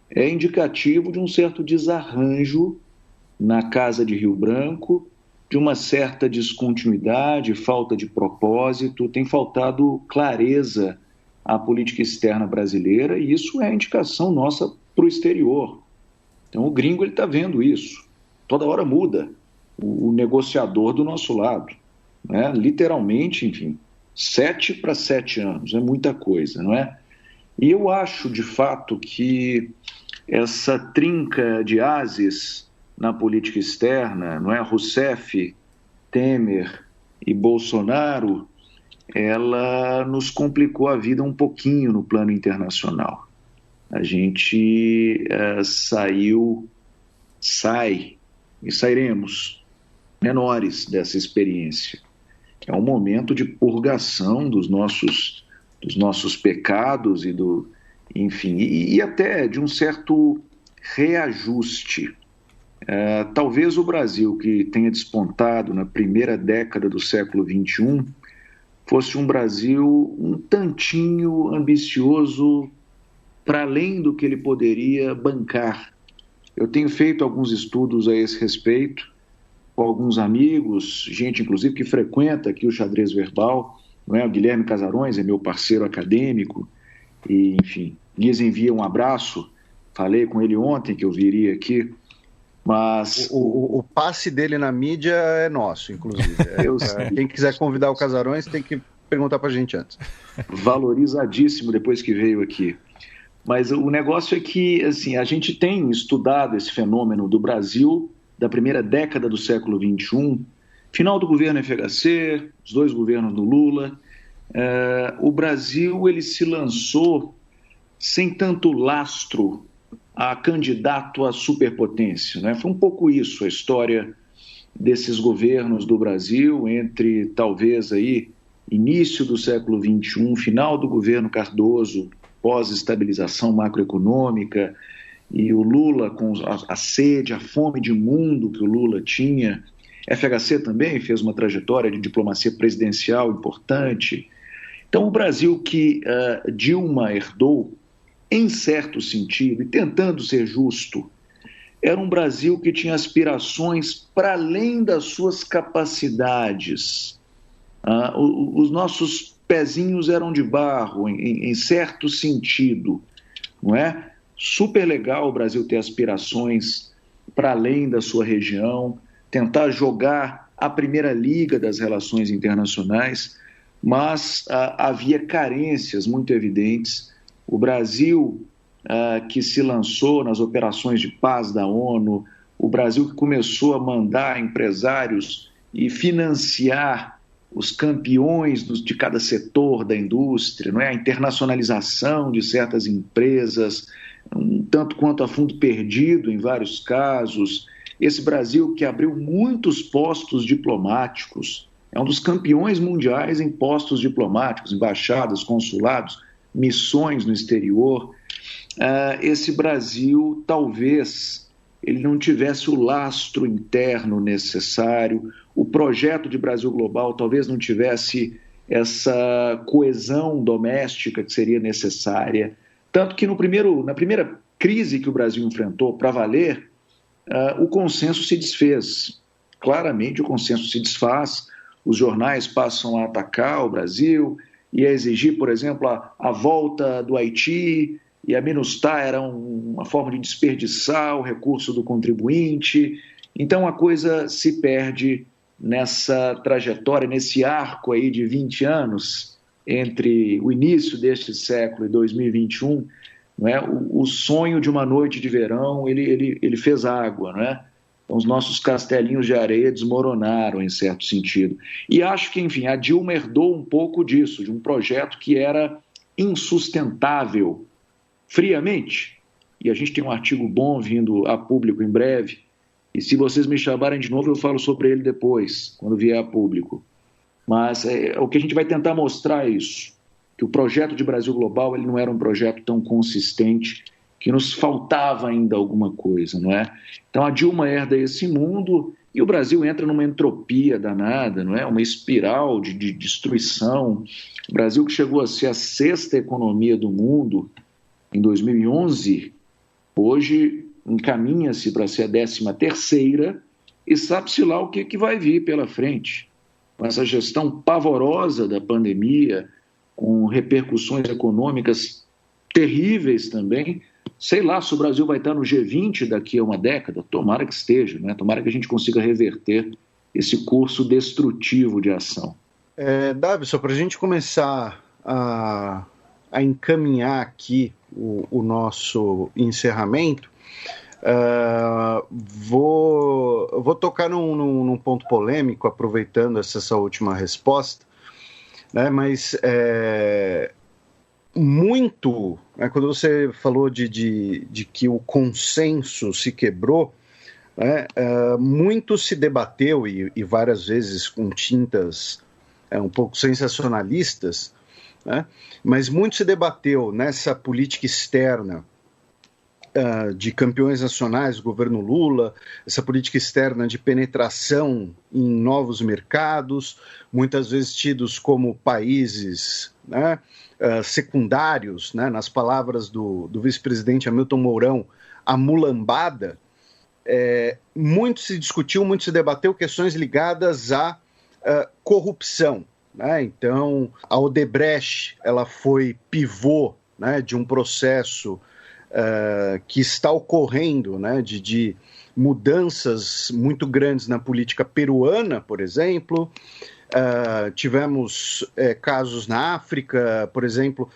É indicativo de um certo desarranjo na Casa de Rio Branco, de uma certa descontinuidade, falta de propósito, tem faltado clareza à política externa brasileira e isso é indicação nossa para o exterior. Então o gringo está vendo isso, toda hora muda o negociador do nosso lado, né? Literalmente, enfim, 7 para 7 anos, é muita coisa, não é? E eu acho, de fato, que essa trinca de ases na política externa, não é? Rousseff, Temer e Bolsonaro, ela nos complicou a vida um pouquinho no plano internacional. A gente sai e sairemos menores dessa experiência. É um momento de purgação dos nossos pecados e até de um certo reajuste. Talvez o Brasil, que tenha despontado na primeira década do século XXI, fosse um Brasil um tantinho ambicioso para além do que ele poderia bancar. Eu tenho feito alguns estudos a esse respeito, com alguns amigos, gente inclusive que frequenta aqui o xadrez verbal, não é? O Guilherme Casarões é meu parceiro acadêmico, e enfim, lhes envia um abraço, falei com ele ontem que eu viria aqui, Mas o passe dele na mídia é nosso, inclusive. Quem quiser convidar o Casarões tem que perguntar para a gente antes. Valorizadíssimo depois que veio aqui. Mas o negócio é que assim, a gente tem estudado esse fenômeno do Brasil da primeira década do século XXI, final do governo FHC, os 2 governos do Lula. O Brasil ele se lançou sem tanto lastro a candidato à superpotência, né? Foi um pouco isso a história desses governos do Brasil entre talvez aí início do século XXI, final do governo Cardoso, pós-estabilização macroeconômica, e o Lula com a sede, a fome de mundo que o Lula tinha. FHC também fez uma trajetória de diplomacia presidencial importante. Então o Brasil que Dilma herdou, em certo sentido, e tentando ser justo, era um Brasil que tinha aspirações para além das suas capacidades. Os nossos pezinhos eram de barro, em certo sentido, não é? Super legal o Brasil ter aspirações para além da sua região, tentar jogar a primeira liga das relações internacionais, mas havia carências muito evidentes. O Brasil que se lançou nas operações de paz da ONU, o Brasil que começou a mandar empresários e financiar os campeões de cada setor da indústria, não é? A internacionalização de certas empresas, um tanto quanto a fundo perdido em vários casos. Esse Brasil que abriu muitos postos diplomáticos, é um dos campeões mundiais em postos diplomáticos, embaixadas, consulados, missões no exterior. Esse Brasil, talvez, ele não tivesse o lastro interno necessário, o projeto de Brasil Global talvez não tivesse essa coesão doméstica que seria necessária. Tanto que na primeira crise que o Brasil enfrentou para valer, o consenso se desfez. Claramente o consenso se desfaz, os jornais passam a atacar o Brasil e a exigir, por exemplo, a volta do Haiti, e a minustar era uma forma de desperdiçar o recurso do contribuinte. Então a coisa se perde nessa trajetória, nesse arco aí de 20 anos, entre o início deste século e 2021, não é? O sonho de uma noite de verão, ele fez água, não é? Então, os nossos castelinhos de areia desmoronaram, em certo sentido. E acho que, enfim, a Dilma herdou um pouco disso, de um projeto que era insustentável, friamente. E a gente tem um artigo bom vindo a público em breve, e se vocês me chamarem de novo, eu falo sobre ele depois, quando vier a público. Mas o que a gente vai tentar mostrar é isso, que o projeto de Brasil Global ele não era um projeto tão consistente, que nos faltava ainda alguma coisa, não é? Então a Dilma herda esse mundo e o Brasil entra numa entropia danada, não é? Uma espiral de destruição. O Brasil que chegou a ser a 6ª economia do mundo em 2011, hoje encaminha-se para ser a 13ª e sabe-se lá o que vai vir pela frente. Com essa gestão pavorosa da pandemia, com repercussões econômicas terríveis também. Sei lá se o Brasil vai estar no G20 daqui a uma década, tomara que esteja, né? Tomara que a gente consiga reverter esse curso destrutivo de ação. Davison, para a gente começar a encaminhar aqui o nosso encerramento, vou tocar num ponto polêmico, aproveitando essa última resposta, né? Mas muito, né, quando você falou de que o consenso se quebrou, né, muito se debateu, e várias vezes com tintas um pouco sensacionalistas, né, mas muito se debateu nessa política externa de campeões nacionais do governo Lula, essa política externa de penetração em novos mercados, muitas vezes tidos como países, né, secundários, né, nas palavras do vice-presidente Hamilton Mourão, a mulambada. Muito se discutiu, muito se debateu questões ligadas à corrupção, né? Então, a Odebrecht ela foi pivô, né, de um processo que está ocorrendo, né, de mudanças muito grandes na política peruana, por exemplo. Tivemos casos na África, por exemplo,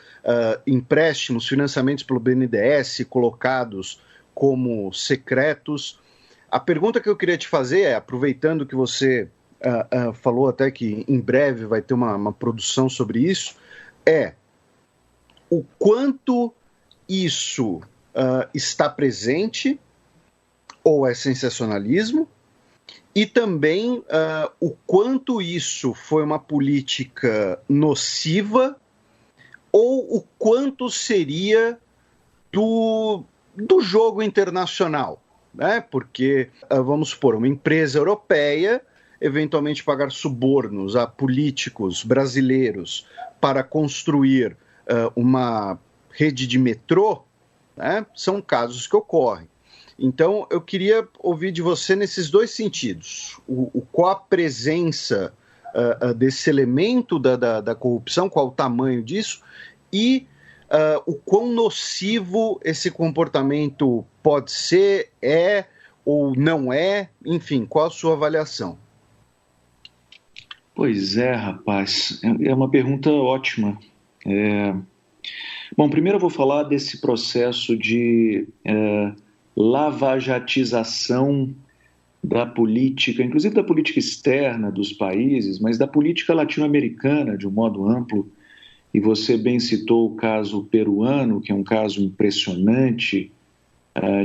empréstimos, financiamentos pelo BNDES colocados como secretos. A pergunta que eu queria te fazer é, aproveitando que você falou até que em breve vai ter uma produção sobre isso, o quanto isso está presente ou é sensacionalismo, e também o quanto isso foi uma política nociva ou o quanto seria do jogo internacional, né? Porque, vamos supor, uma empresa europeia eventualmente pagar subornos a políticos brasileiros para construir uma rede de metrô, né? São casos que ocorrem. Então, eu queria ouvir de você nesses dois sentidos. Qual a presença desse elemento da corrupção, qual o tamanho disso, e o quão nocivo esse comportamento pode ser, ou não é, enfim, qual a sua avaliação? Pois é, rapaz, é uma pergunta ótima. Bom, primeiro eu vou falar desse processo de lavajatização da política, inclusive da política externa dos países, mas da política latino-americana de um modo amplo. E você bem citou o caso peruano, que é um caso impressionante,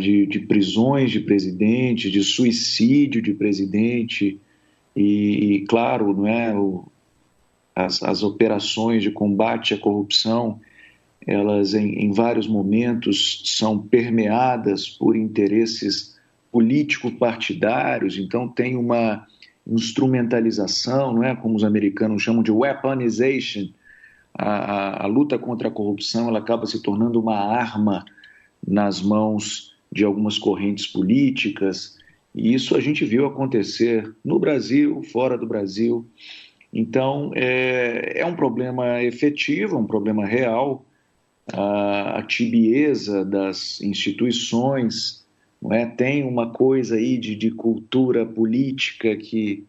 de prisões de presidente, de suicídio de presidente, e claro, não é, as operações de combate à corrupção, elas em vários momentos são permeadas por interesses político-partidários, então tem uma instrumentalização, não é, como os americanos chamam de weaponization. A luta contra a corrupção, ela acaba se tornando uma arma nas mãos de algumas correntes políticas, e isso a gente viu acontecer no Brasil, fora do Brasil. Então, é um problema efetivo, um problema real. A tibieza das instituições, não é? Tem uma coisa aí de cultura política que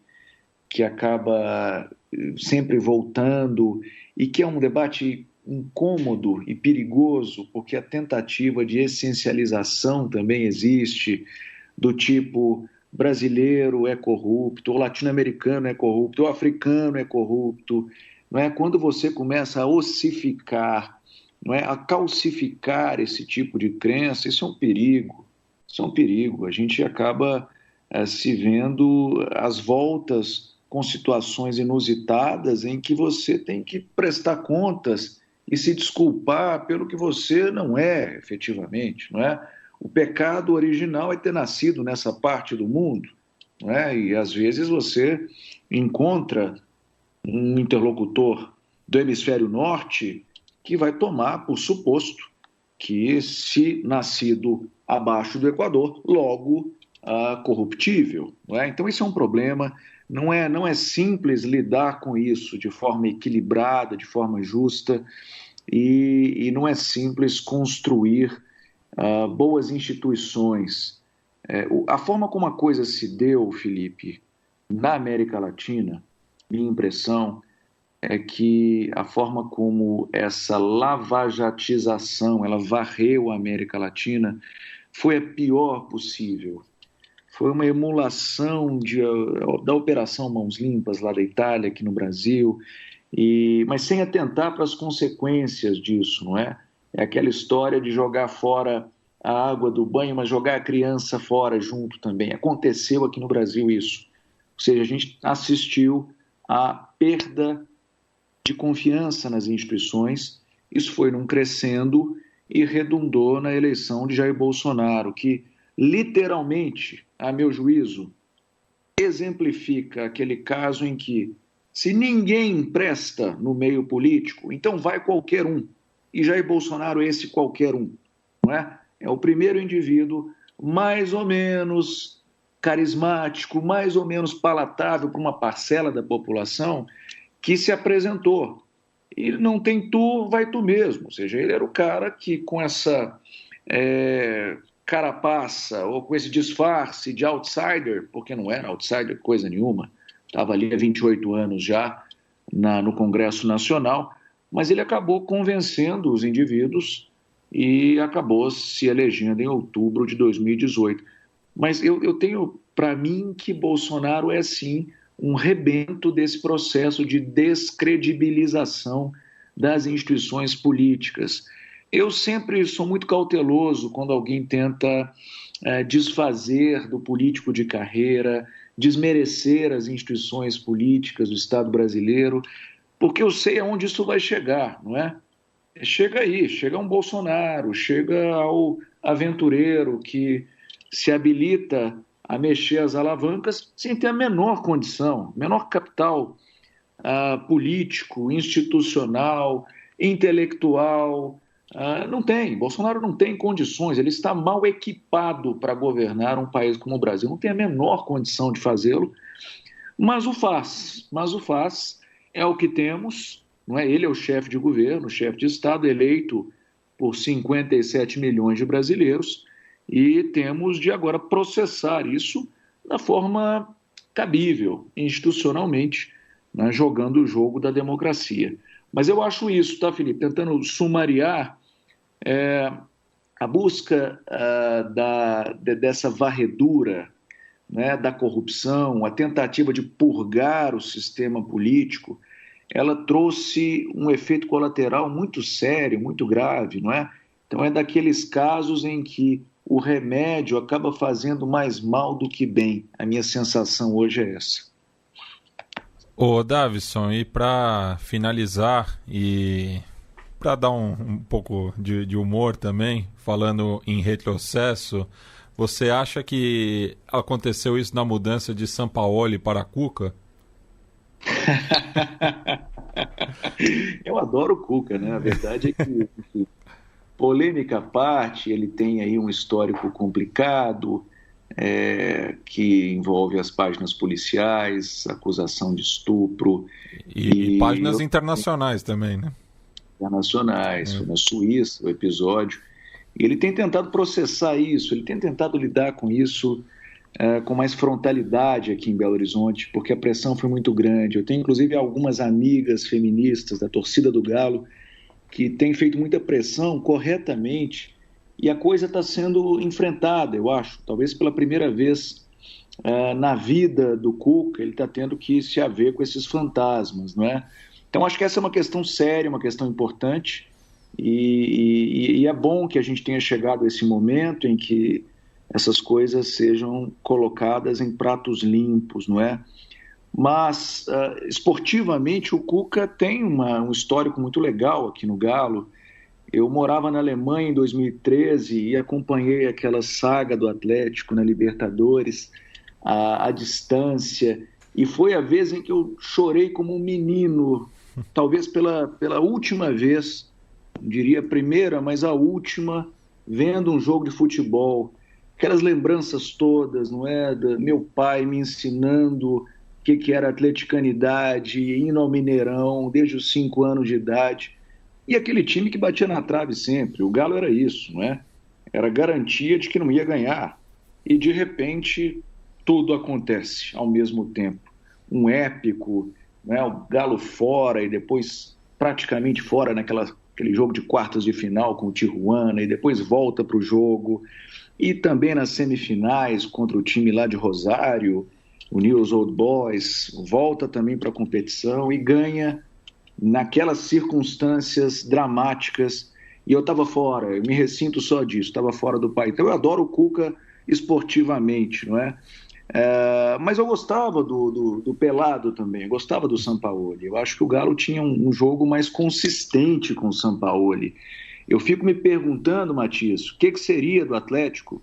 acaba sempre voltando, e que é um debate incômodo e perigoso, porque a tentativa de essencialização também existe, do tipo brasileiro é corrupto, o latino-americano é corrupto, o africano é corrupto, não é? Quando você começa a ossificar, não é, a calcificar esse tipo de crença, isso é um perigo, a gente acaba se vendo às voltas com situações inusitadas em que você tem que prestar contas e se desculpar pelo que você não é, efetivamente, não é? O pecado original é ter nascido nessa parte do mundo, não é? E às vezes você encontra um interlocutor do hemisfério norte que vai tomar por suposto que, se nascido abaixo do Equador, logo corruptível, não é? Então, isso é um problema. Não é simples lidar com isso de forma equilibrada, de forma justa, e não é simples construir boas instituições. A forma como a coisa se deu, Felipe, na América Latina, minha impressão é que a forma como essa lavajatização, ela varreu a América Latina, foi a pior possível. Foi uma emulação da Operação Mãos Limpas lá da Itália, aqui no Brasil, mas sem atentar para as consequências disso, não é? É aquela história de jogar fora a água do banho, mas jogar a criança fora junto também. Aconteceu aqui no Brasil isso. Ou seja, a gente assistiu à perda de confiança nas instituições. Isso foi num crescendo e redundou na eleição de Jair Bolsonaro, que literalmente, a meu juízo, exemplifica aquele caso em que, se ninguém presta no meio político, então vai qualquer um. E Jair Bolsonaro é esse qualquer um, não é? É o primeiro indivíduo mais ou menos carismático, mais ou menos palatável para uma parcela da população que se apresentou. Ele não tem tu, vai tu mesmo. Ou seja, ele era o cara que, com essa carapaça ou com esse disfarce de outsider, porque não era outsider coisa nenhuma, estava ali há 28 anos já no Congresso Nacional, mas ele acabou convencendo os indivíduos e acabou se elegendo em outubro de 2018. Mas eu tenho para mim que Bolsonaro é, sim, um rebento desse processo de descredibilização das instituições políticas. Eu sempre sou muito cauteloso quando alguém tenta desfazer do político de carreira, desmerecer as instituições políticas do Estado brasileiro, porque eu sei aonde isso vai chegar, não é? Chega aí, chega um Bolsonaro, chega ao aventureiro que se habilita a mexer as alavancas sem ter a menor condição, menor capital político, institucional, intelectual. Não tem, Bolsonaro não tem condições, ele está mal equipado para governar um país como o Brasil, não tem a menor condição de fazê-lo, mas o faz, é o que temos, não é? Ele é o chefe de governo, o chefe de Estado, eleito por 57 milhões de brasileiros, e temos de agora processar isso da forma cabível, institucionalmente, né, jogando o jogo da democracia. Mas eu acho isso, tá, Felipe? Tentando sumariar a busca dessa varredura, né, da corrupção, a tentativa de purgar o sistema político, ela trouxe um efeito colateral muito sério, muito grave, não é? Então é daqueles casos em que o remédio acaba fazendo mais mal do que bem. A minha sensação hoje é essa. Ô, Davison, e para finalizar e para dar um pouco de humor também, falando em retrocesso, você acha que aconteceu isso na mudança de Sampaoli para Cuca? Eu adoro o Cuca, né? A verdade é que, polêmica à parte, ele tem aí um histórico complicado, que envolve as páginas policiais, acusação de estupro. E páginas internacionais também, né? Internacionais, foi na Suíça o episódio. E ele tem tentado processar isso, ele tem tentado lidar com isso com mais frontalidade aqui em Belo Horizonte, porque a pressão foi muito grande. Eu tenho, inclusive, algumas amigas feministas da torcida do Galo que têm feito muita pressão corretamente, e a coisa está sendo enfrentada, eu acho. Talvez pela primeira vez na vida do Cuca, ele está tendo que se haver com esses fantasmas, não é? Então, acho que essa é uma questão séria, uma questão importante, e é bom que a gente tenha chegado a esse momento em que essas coisas sejam colocadas em pratos limpos, não é? Mas, esportivamente, o Cuca tem um histórico muito legal aqui no Galo. Eu morava na Alemanha em 2013 e acompanhei aquela saga do Atlético na Libertadores, à distância, e foi a vez em que eu chorei como um menino, talvez pela última vez, não diria a primeira, mas a última, vendo um jogo de futebol. Aquelas lembranças todas, não é? Meu pai me ensinando o que era atleticanidade, indo ao Mineirão desde os 5 anos de idade. E aquele time que batia na trave sempre. O Galo era isso, não é? Era garantia de que não ia ganhar. E, de repente, tudo acontece ao mesmo tempo. Um épico, né? O Galo fora e depois praticamente fora naquele jogo de quartas de final com o Tijuana, e depois volta para o jogo. E também nas semifinais contra o time lá de Rosário, o News Old Boys, volta também para a competição e ganha naquelas circunstâncias dramáticas. E eu estava fora, eu me ressinto só disso, estava fora do país. Então eu adoro o Cuca esportivamente, não é? Mas eu gostava do Pelado também, eu gostava do Sampaoli. Eu acho que o Galo tinha um jogo mais consistente com o Sampaoli. Eu fico me perguntando, Matias, o que seria do Atlético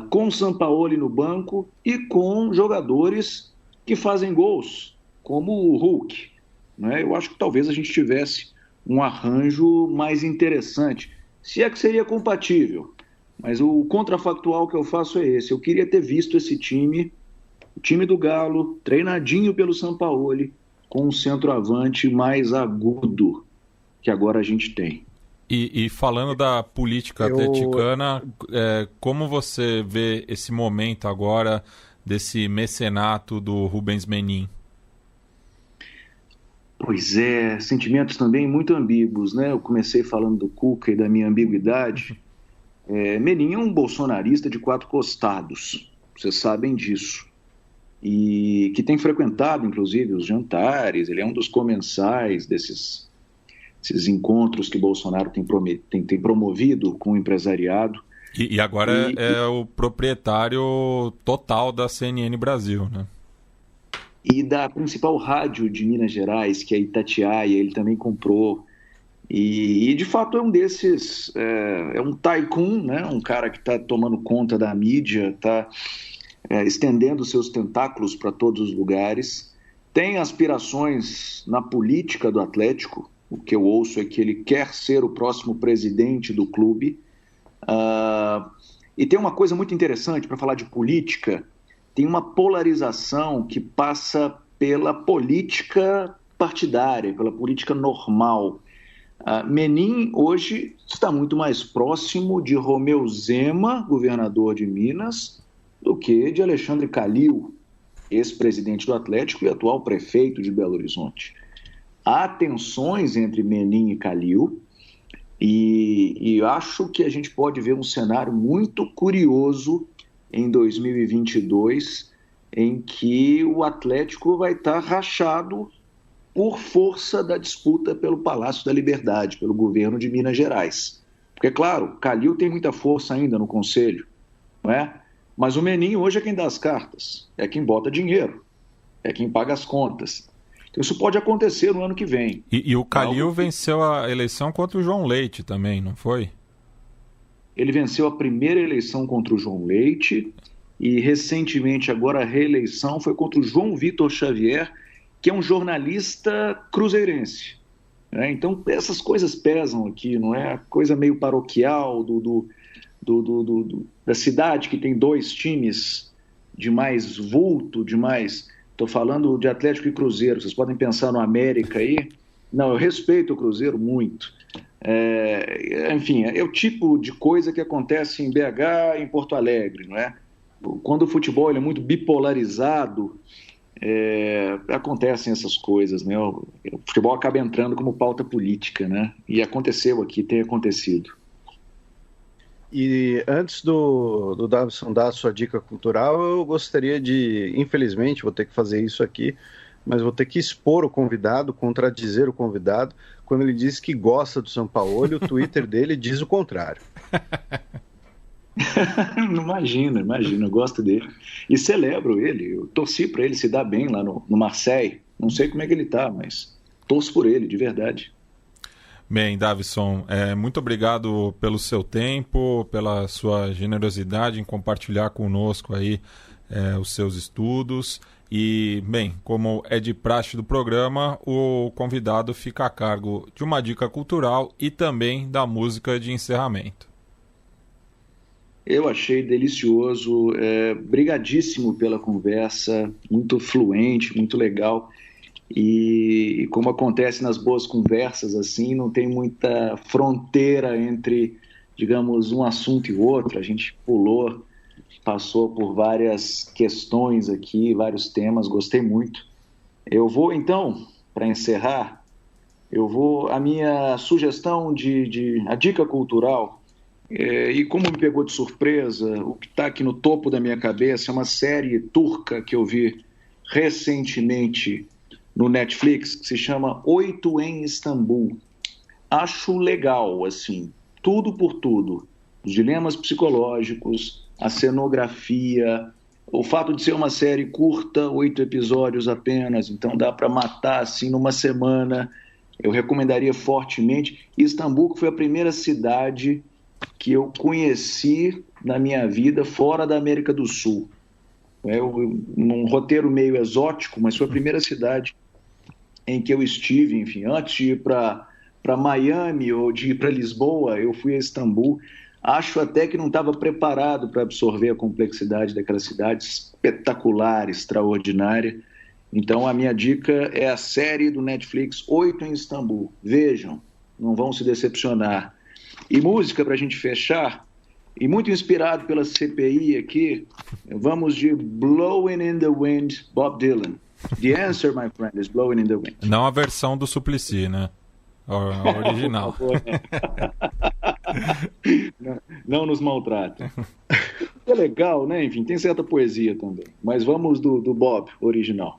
com o Sampaoli no banco e com jogadores que fazem gols, como o Hulk, né? Eu acho que talvez a gente tivesse um arranjo mais interessante, se é que seria compatível. Mas o contrafactual que eu faço é esse. Eu queria ter visto esse time, o time do Galo, treinadinho pelo Sampaoli, com um centroavante mais agudo que agora a gente tem. E falando da política atleticana, como você vê esse momento agora desse mecenato do Rubens Menin? Pois é, sentimentos também muito ambíguos, né? Eu comecei falando do Cuca e da minha ambiguidade. Menin é um bolsonarista de 4 costados, vocês sabem disso. E que tem frequentado, inclusive, os jantares, ele é um dos comensais desses encontros que Bolsonaro tem promovido com o empresariado. E agora é o proprietário total da CNN Brasil, né? E da principal rádio de Minas Gerais, que é Itatiaia, ele também comprou. E de fato é um desses, é um tycoon, né? Um cara que está tomando conta da mídia, está estendendo seus tentáculos para todos os lugares. Tem aspirações na política do Atlético. O que eu ouço é que ele quer ser o próximo presidente do clube. E tem uma coisa muito interessante para falar de política. Tem uma polarização que passa pela política partidária, pela política normal. Menin hoje está muito mais próximo de Romeu Zema, governador de Minas, do que de Alexandre Calil, ex-presidente do Atlético e atual prefeito de Belo Horizonte. Há tensões entre Menin e Calil e acho que a gente pode ver um cenário muito curioso em 2022, em que o Atlético vai estar rachado por força da disputa pelo Palácio da Liberdade, pelo governo de Minas Gerais. Porque, claro, Calil tem muita força ainda no Conselho, não é? Mas o Menin hoje é quem dá as cartas, é quem bota dinheiro, é quem paga as contas. Então isso pode acontecer no ano que vem. E o Calil venceu a eleição contra o João Leite também, não foi? Ele venceu a primeira eleição contra o João Leite e, recentemente, agora a reeleição foi contra o João Vitor Xavier, que é um jornalista cruzeirense. Então, essas coisas pesam aqui, não é? A coisa meio paroquial da cidade, que tem 2 times de mais vulto, de mais... Estou falando de Atlético e Cruzeiro, vocês podem pensar no América aí. Não, eu respeito o Cruzeiro muito. Enfim, é o tipo de coisa que acontece em BH e em Porto Alegre, não é? Quando o futebol ele é muito bipolarizado, acontecem essas coisas, né? O futebol acaba entrando como pauta política, né? E aconteceu aqui, tem acontecido. E antes do Davison dar a sua dica cultural, eu gostaria de, infelizmente, vou ter que fazer isso aqui, mas vou ter que expor o convidado, contradizer o convidado, quando ele diz que gosta do Sampaoli, o Twitter dele diz o contrário. Imagina, eu gosto dele. E celebro ele, eu torci para ele se dar bem lá no Marseille. Não sei como é que ele está, mas torço por ele, de verdade. Bem, Davison, muito obrigado pelo seu tempo, pela sua generosidade em compartilhar conosco aí os seus estudos. E, bem, como é de praxe do programa, o convidado fica a cargo de uma dica cultural e também da música de encerramento. Eu achei delicioso, brigadíssimo pela conversa, muito fluente, muito legal. E como acontece nas boas conversas, assim, não tem muita fronteira entre, digamos, um assunto e outro. A gente passou por várias questões aqui, vários temas, gostei muito. Eu vou, então, para encerrar, a minha sugestão a dica cultural, e como me pegou de surpresa, o que está aqui no topo da minha cabeça é uma série turca que eu vi recentemente no Netflix, que se chama 8 em Istambul. Acho legal, assim, tudo por tudo. Os dilemas psicológicos, a cenografia, o fato de ser uma série curta, 8 episódios apenas, então dá para matar, assim, numa semana. Eu recomendaria fortemente. Istambul, que foi a primeira cidade que eu conheci na minha vida fora da América do Sul. Num roteiro meio exótico, mas foi a primeira cidade em que eu estive, enfim, antes de ir para Miami ou de ir para Lisboa, eu fui a Istambul. Acho até que não estava preparado para absorver a complexidade daquela cidade, espetacular, extraordinária. Então a minha dica é a série do Netflix 8 em Istambul. Vejam, não vão se decepcionar. E música para a gente fechar, e muito inspirado pela CPI aqui, vamos de Blowing in the Wind, Bob Dylan. The answer, my friend, is blowing in the wind. Não a versão do Suplicy, né? A original. Não nos maltrata. É legal, né? Enfim, tem certa poesia também. Mas vamos do Bob original.